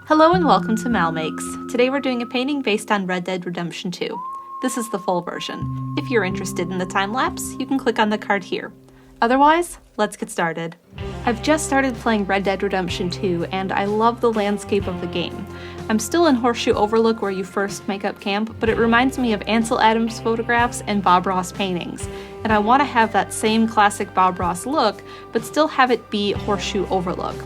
Hello and welcome to MalMakes. Today we're doing a painting based on Red Dead Redemption 2. This is the full version. If you're interested in the time-lapse, you can click on the card here. Otherwise, let's get started. I've just started playing Red Dead Redemption 2 and I love the landscape of the game. I'm still in Horseshoe Overlook where you first make up camp, but it reminds me of Ansel Adams photographs and Bob Ross paintings. And I want to have that same classic Bob Ross look, but still have it be Horseshoe Overlook.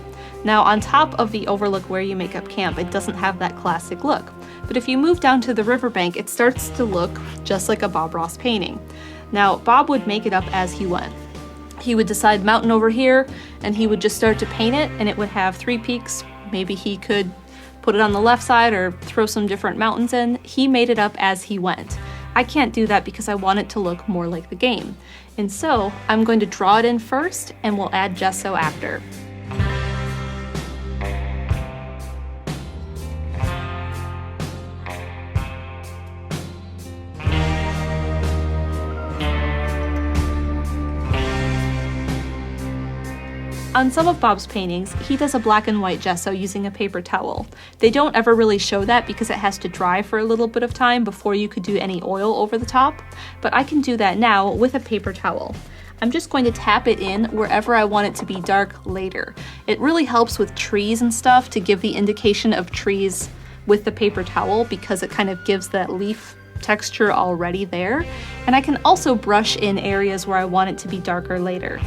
Now, on top of the overlook where you make up camp, it doesn't have that classic look. But if you move down to the riverbank, it starts to look just like a Bob Ross painting. Now, Bob would make it up as he went. He would decide mountain over here, and he would just start to paint it, and it would have 3 peaks. Maybe he could put it on the left side or throw some different mountains in. He made it up as he went. I can't do that because I want it to look more like the game. And so, I'm going to draw it in first, and we'll add gesso after. On some of Bob's paintings, he does a black and white gesso using a paper towel. They don't ever really show that because it has to dry for a little bit of time before you could do any oil over the top, but I can do that now with a paper towel. I'm just going to tap it in wherever I want it to be dark later. It really helps with trees and stuff to give the indication of trees with the paper towel because it kind of gives that leaf texture already there. And I can also brush in areas where I want it to be darker later.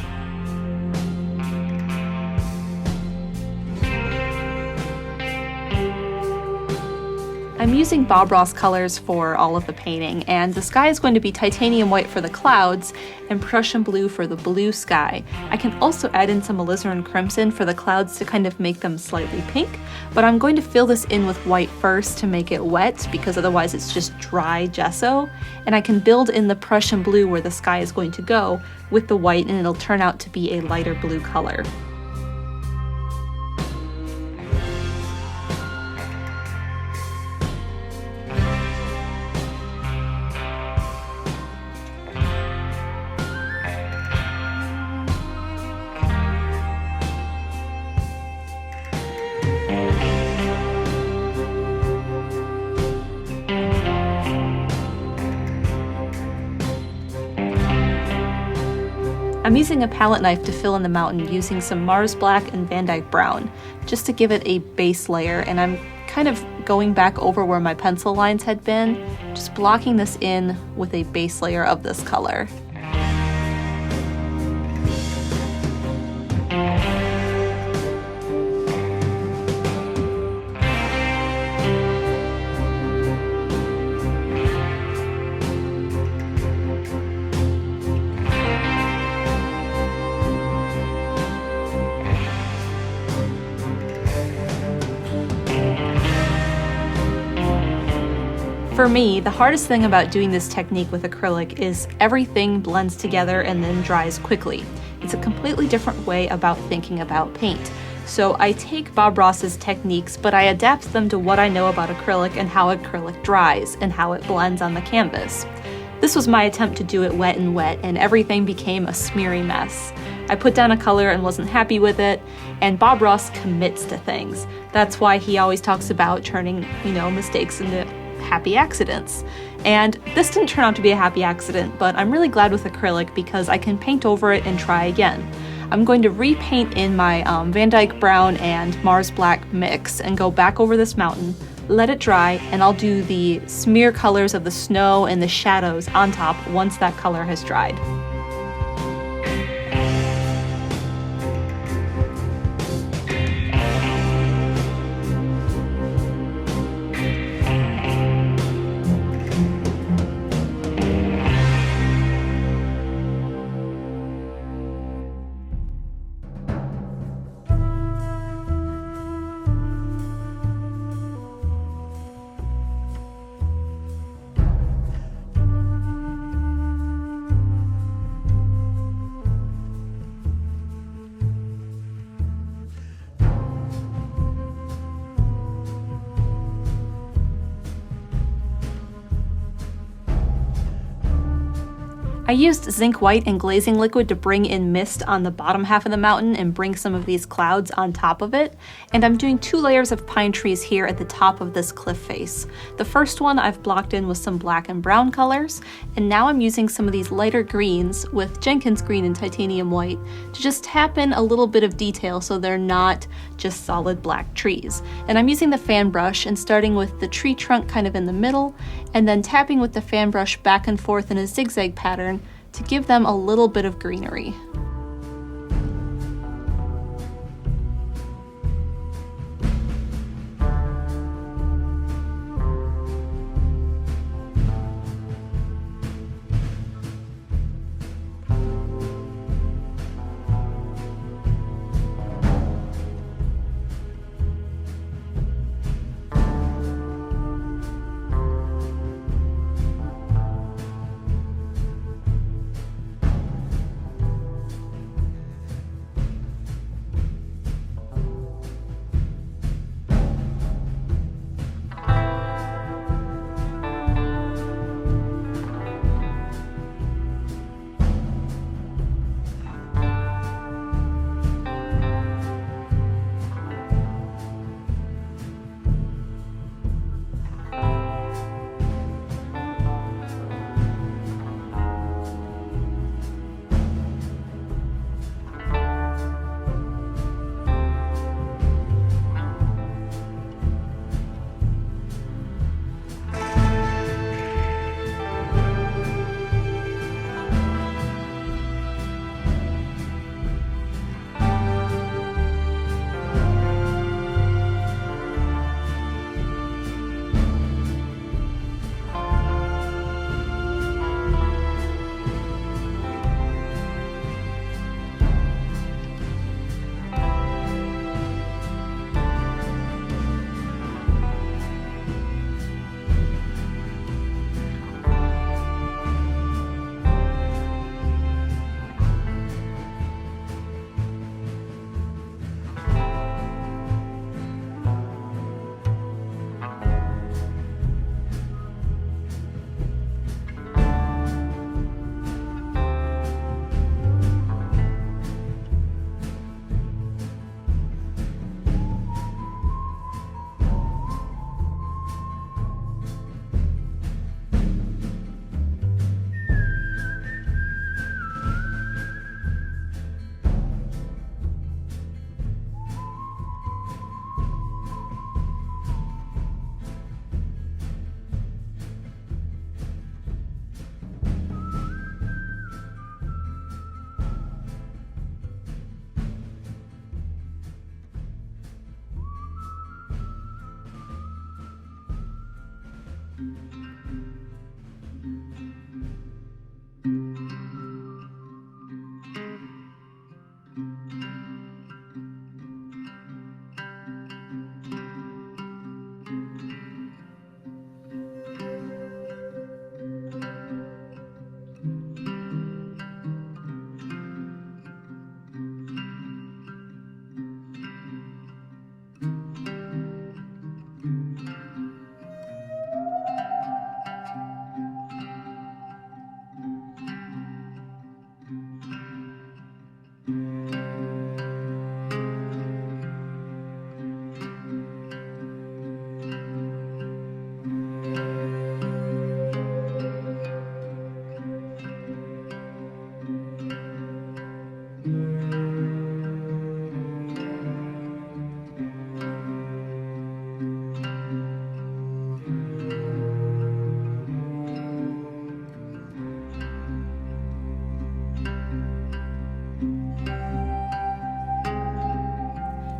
I'm using Bob Ross colors for all of the painting, and the sky is going to be titanium white for the clouds and Prussian blue for the blue sky. I can also add in some alizarin crimson for the clouds to kind of make them slightly pink, but I'm going to fill this in with white first to make it wet because otherwise it's just dry gesso, and I can build in the Prussian blue where the sky is going to go with the white and it'll turn out to be a lighter blue color. I'm using a palette knife to fill in the mountain using some Mars Black and Van Dyke Brown, just to give it a base layer, and I'm kind of going back over where my pencil lines had been, just blocking this in with a base layer of this color. For me, the hardest thing about doing this technique with acrylic is everything blends together and then dries quickly. It's a completely different way about thinking about paint. So I take Bob Ross's techniques, but I adapt them to what I know about acrylic and how acrylic dries and how it blends on the canvas. This was my attempt to do it wet and everything became a smeary mess. I put down a color and wasn't happy with it, and Bob Ross commits to things. That's why he always talks about turning, mistakes into happy accidents. And this didn't turn out to be a happy accident, but I'm really glad with acrylic because I can paint over it and try again. I'm going to repaint in my Van Dyke Brown and Mars Black mix and go back over this mountain, let it dry, and I'll do the smear colors of the snow and the shadows on top once that color has dried. I used zinc white and glazing liquid to bring in mist on the bottom half of the mountain and bring some of these clouds on top of it, and I'm doing 2 layers of pine trees here at the top of this cliff face. The first one I've blocked in with some black and brown colors, and now I'm using some of these lighter greens with Jenkins green and titanium white to just tap in a little bit of detail so they're not just solid black trees. And I'm using the fan brush and starting with the tree trunk kind of in the middle, and then tapping with the fan brush back and forth in a zigzag pattern to give them a little bit of greenery.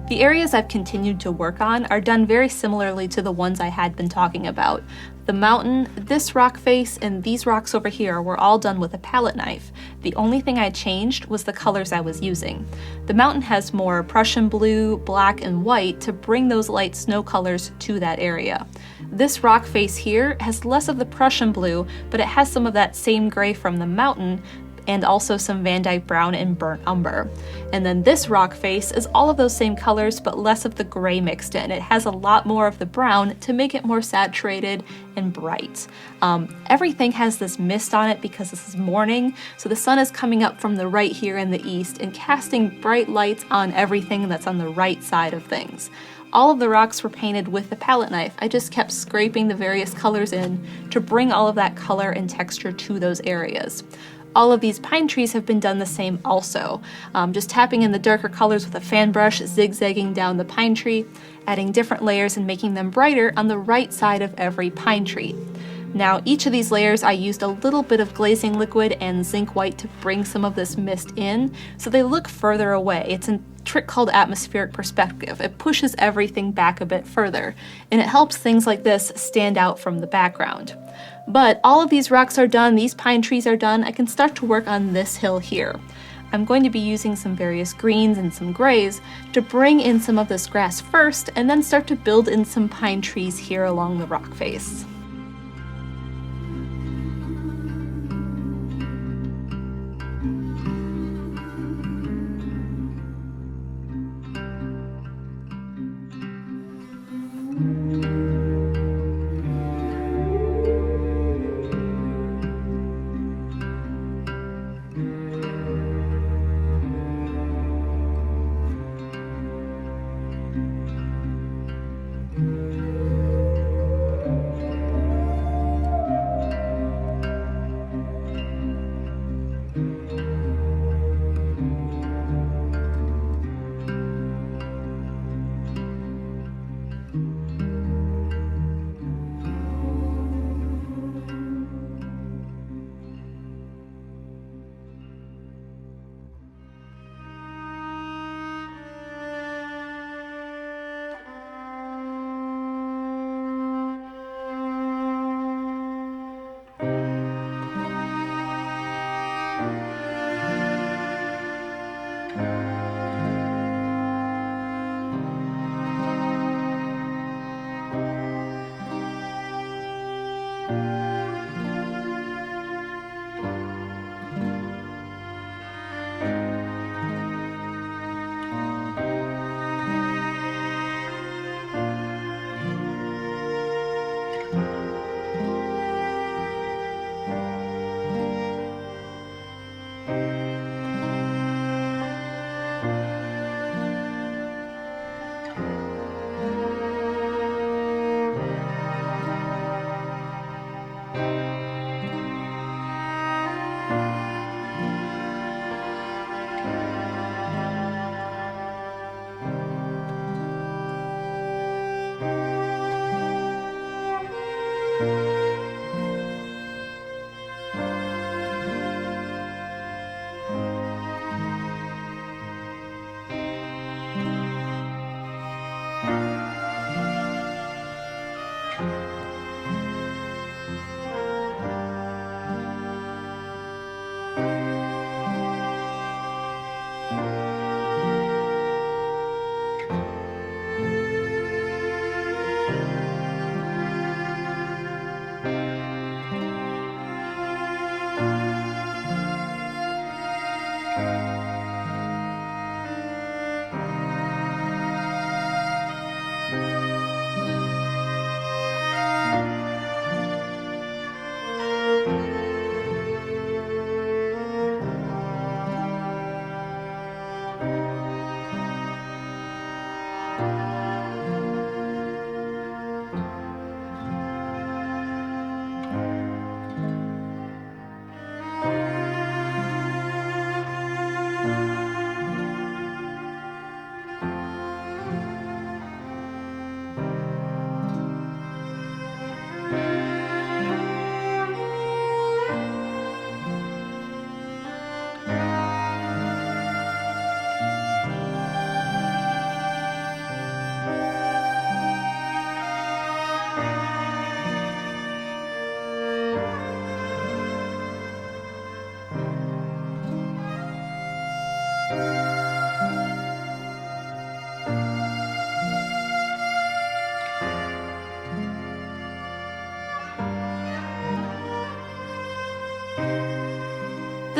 The areas I've continued to work on are done very similarly to the ones I had been talking about. The mountain, this rock face, and these rocks over here were all done with a palette knife. The only thing I changed was the colors I was using. The mountain has more Prussian blue, black, and white to bring those light snow colors to that area. This rock face here has less of the Prussian blue, but it has some of that same gray from the mountain, and also some Van Dyke Brown and Burnt Umber. And then this rock face is all of those same colors, but less of the gray mixed in. It has a lot more of the brown to make it more saturated and bright. Everything has this mist on it because this is morning, so the sun is coming up from the right here in the east and casting bright lights on everything that's on the right side of things. All of the rocks were painted with the palette knife. I just kept scraping the various colors in to bring all of that color and texture to those areas. All of these pine trees have been done the same also. Just tapping in the darker colors with a fan brush, zigzagging down the pine tree, adding different layers and making them brighter on the right side of every pine tree. Now, each of these layers I used a little bit of glazing liquid and zinc white to bring some of this mist in, so they look further away. It's a trick called atmospheric perspective. It pushes everything back a bit further, and it helps things like this stand out from the background. But all of these rocks are done, these pine trees are done, I can start to work on this hill here. I'm going to be using some various greens and some grays to bring in some of this grass first, and then start to build in some pine trees here along the rock face.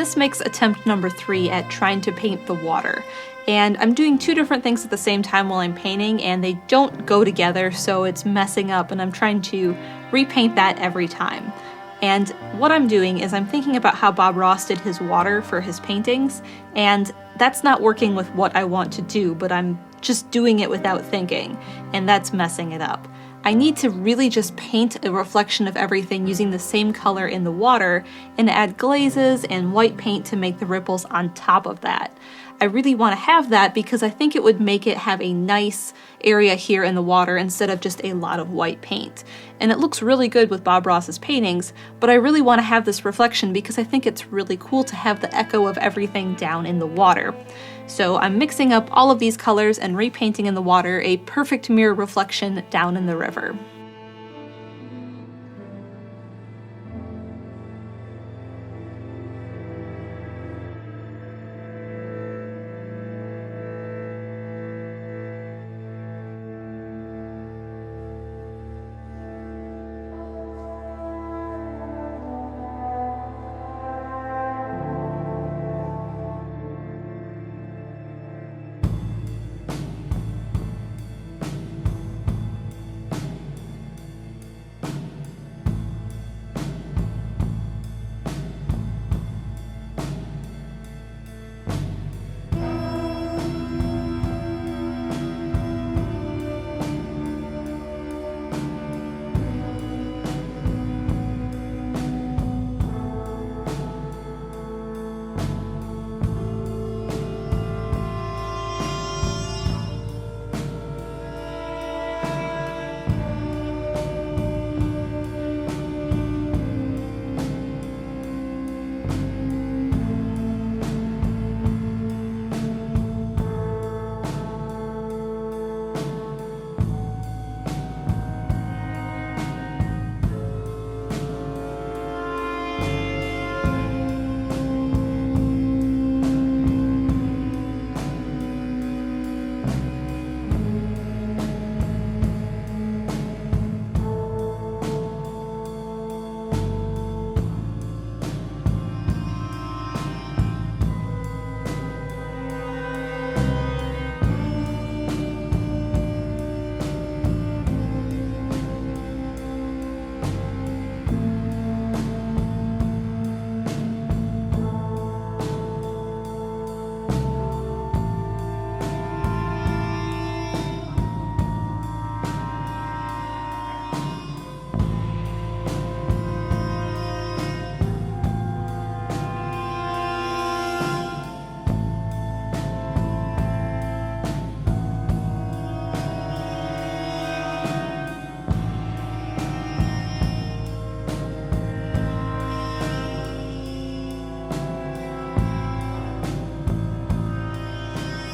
this makes attempt number 3 at trying to paint the water. And I'm doing 2 different things at the same time while I'm painting, and they don't go together, so it's messing up, and I'm trying to repaint that every time. And what I'm doing is I'm thinking about how Bob Ross did his water for his paintings, and that's not working with what I want to do, but I'm just doing it without thinking, and that's messing it up. I need to really just paint a reflection of everything using the same color in the water and add glazes and white paint to make the ripples on top of that. I really want to have that because I think it would make it have a nice area here in the water instead of just a lot of white paint. And it looks really good with Bob Ross's paintings, but I really want to have this reflection because I think it's really cool to have the echo of everything down in the water. So I'm mixing up all of these colors and repainting in the water a perfect mirror reflection down in the river.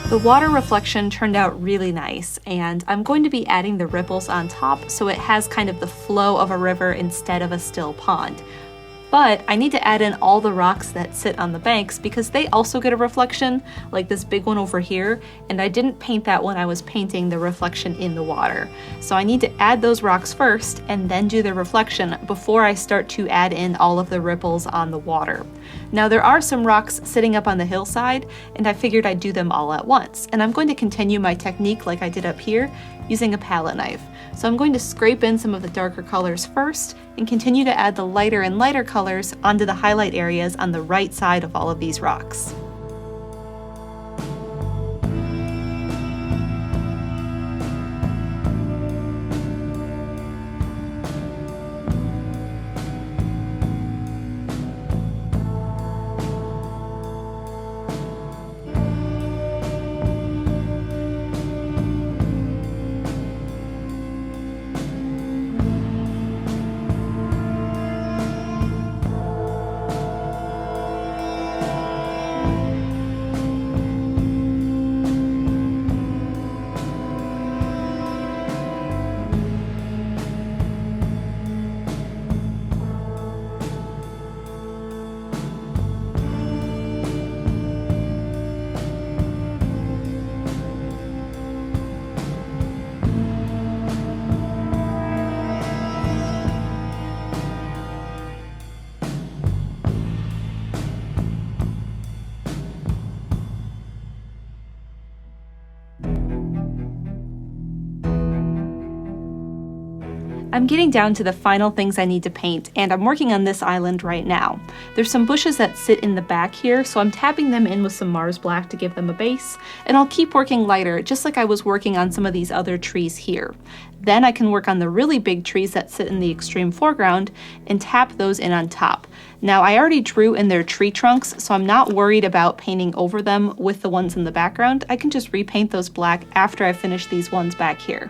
The water reflection turned out really nice, and I'm going to be adding the ripples on top so it has kind of the flow of a river instead of a still pond. But I need to add in all the rocks that sit on the banks because they also get a reflection, like this big one over here, and I didn't paint that when I was painting the reflection in the water. So I need to add those rocks first and then do the reflection before I start to add in all of the ripples on the water. Now there are some rocks sitting up on the hillside, and I figured I'd do them all at once. And I'm going to continue my technique like I did up here, using a palette knife. So I'm going to scrape in some of the darker colors first and continue to add the lighter and lighter colors onto the highlight areas on the right side of all of these rocks. I'm getting down to the final things I need to paint, and I'm working on this island right now. There's some bushes that sit in the back here, so I'm tapping them in with some Mars Black to give them a base, and I'll keep working lighter, just like I was working on some of these other trees here. Then I can work on the really big trees that sit in the extreme foreground and tap those in on top. Now, I already drew in their tree trunks, so I'm not worried about painting over them with the ones in the background. I can just repaint those black after I finish these ones back here.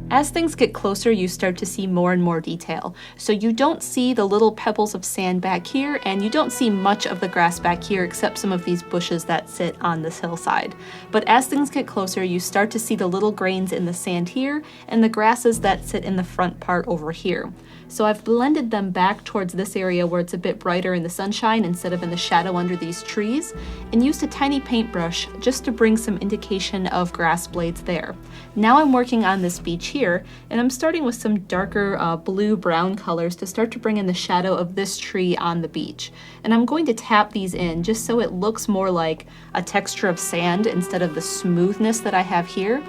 As things get closer, you start to see more and more detail. So you don't see the little pebbles of sand back here, and you don't see much of the grass back here except some of these bushes that sit on this hillside. But as things get closer, you start to see the little grains in the sand here and the grasses that sit in the front part over here. So I've blended them back towards this area where it's a bit brighter in the sunshine instead of in the shadow under these trees, and used a tiny paintbrush just to bring some indication of grass blades there. Now I'm working on this beach here, and I'm starting with some darker blue-brown colors to start to bring in the shadow of this tree on the beach. And I'm going to tap these in just so it looks more like a texture of sand instead of the smoothness that I have here.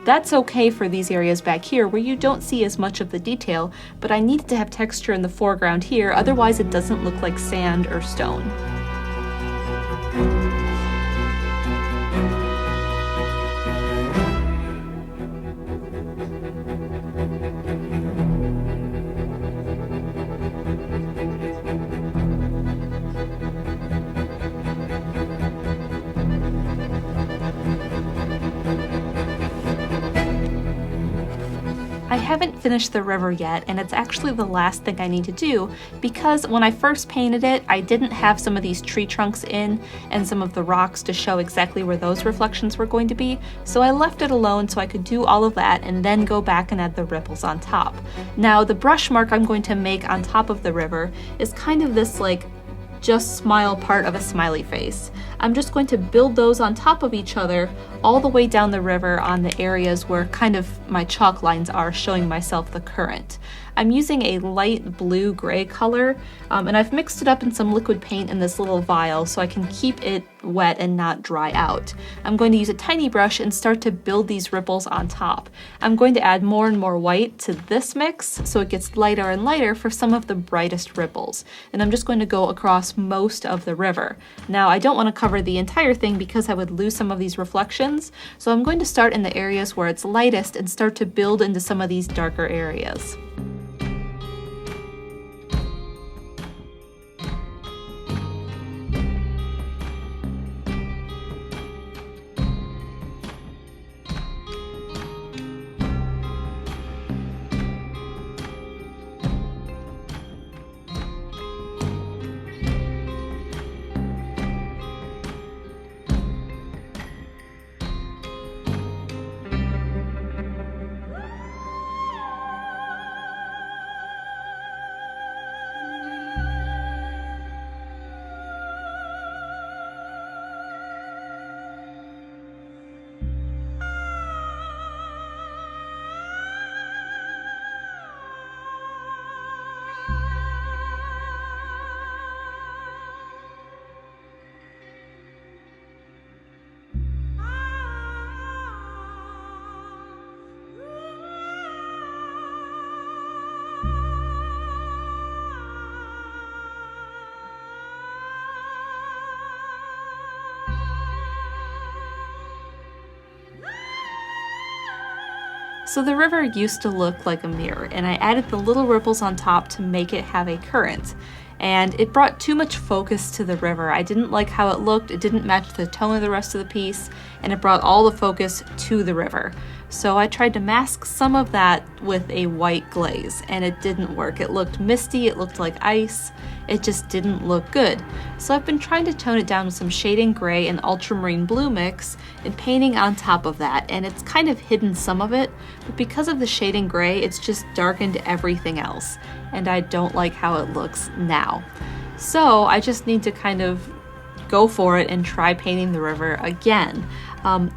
That's okay for these areas back here where you don't see as much of the detail, but I needed to have texture in the foreground here, otherwise it doesn't look like sand or stone. I haven't finished the river yet, and it's actually the last thing I need to do because when I first painted it, I didn't have some of these tree trunks in and some of the rocks to show exactly where those reflections were going to be, so I left it alone so I could do all of that and then go back and add the ripples on top. Now, the brush mark I'm going to make on top of the river is kind of this like just smile part of a smiley face. I'm just going to build those on top of each other all the way down the river on the areas where kind of my chalk lines are showing myself the current. I'm using a light blue-gray color, and I've mixed it up in some liquid paint in this little vial so I can keep it wet and not dry out. I'm going to use a tiny brush and start to build these ripples on top. I'm going to add more and more white to this mix so it gets lighter and lighter for some of the brightest ripples. And I'm just going to go across most of the river. Now, I don't want to cover the entire thing because I would lose some of these reflections, so I'm going to start in the areas where it's lightest and start to build into some of these darker areas. So the river used to look like a mirror, and I added the little ripples on top to make it have a current. And it brought too much focus to the river. I didn't like how it looked, it didn't match the tone of the rest of the piece, and it brought all the focus to the river. So I tried to mask some of that with a white glaze, and it didn't work. It looked misty, it looked like ice, it just didn't look good. So I've been trying to tone it down with some shading gray and ultramarine blue mix and painting on top of that, and it's kind of hidden some of it, but because of the shading gray, it's just darkened everything else, and I don't like how it looks now. So I just need to kind of go for it and try painting the river again.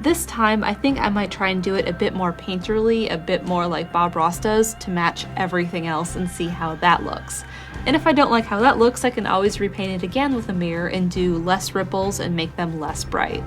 This time I think I might try and do it a bit more painterly, a bit more like Bob Ross does, to match everything else and see how that looks. And if I don't like how that looks, I can always repaint it again with a mirror and do less ripples and make them less bright.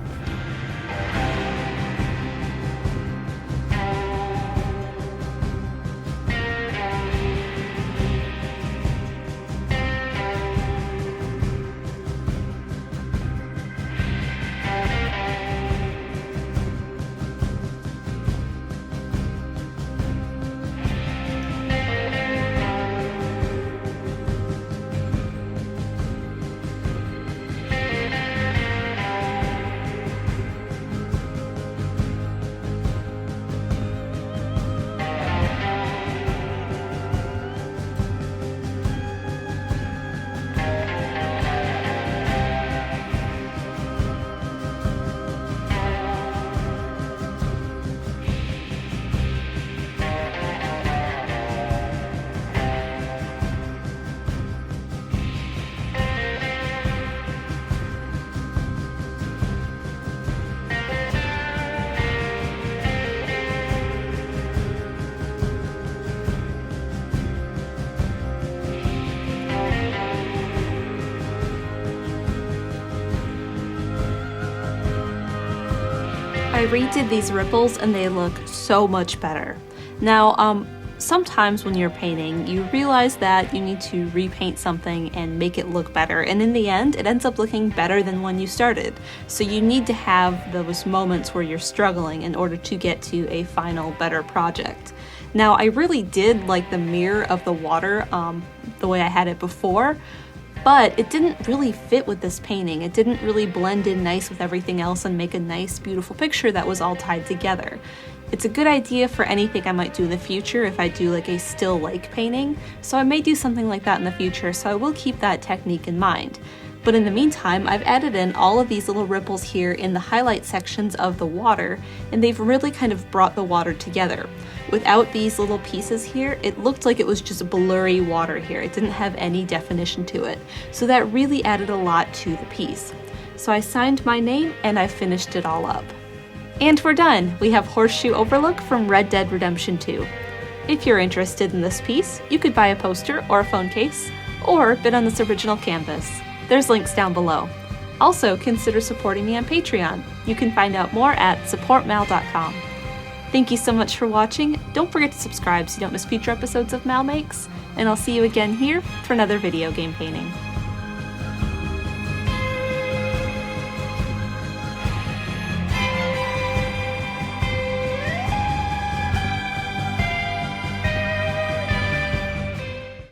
I redid these ripples and they look so much better. Now, sometimes when you're painting, you realize that you need to repaint something and make it look better, and in the end, it ends up looking better than when you started. So you need to have those moments where you're struggling in order to get to a final, better project. Now, I really did like the mirror of the water the way I had it before, but it didn't really fit with this painting. It didn't really blend in nice with everything else and make a nice, beautiful picture that was all tied together. It's a good idea for anything I might do in the future if I do like a still lake painting, so I may do something like that in the future, so I will keep that technique in mind. But in the meantime, I've added in all of these little ripples here in the highlight sections of the water, and they've really kind of brought the water together. Without these little pieces here, it looked like it was just blurry water here. It didn't have any definition to it. So that really added a lot to the piece. So I signed my name and I finished it all up. And we're done! We have Horseshoe Overlook from Red Dead Redemption 2. If you're interested in this piece, you could buy a poster or a phone case, or bid on this original canvas. There's links down below. Also, consider supporting me on Patreon. You can find out more at supportmal.com. Thank you so much for watching. Don't forget to subscribe so you don't miss future episodes of MalMakes, and I'll see you again here for another video game painting.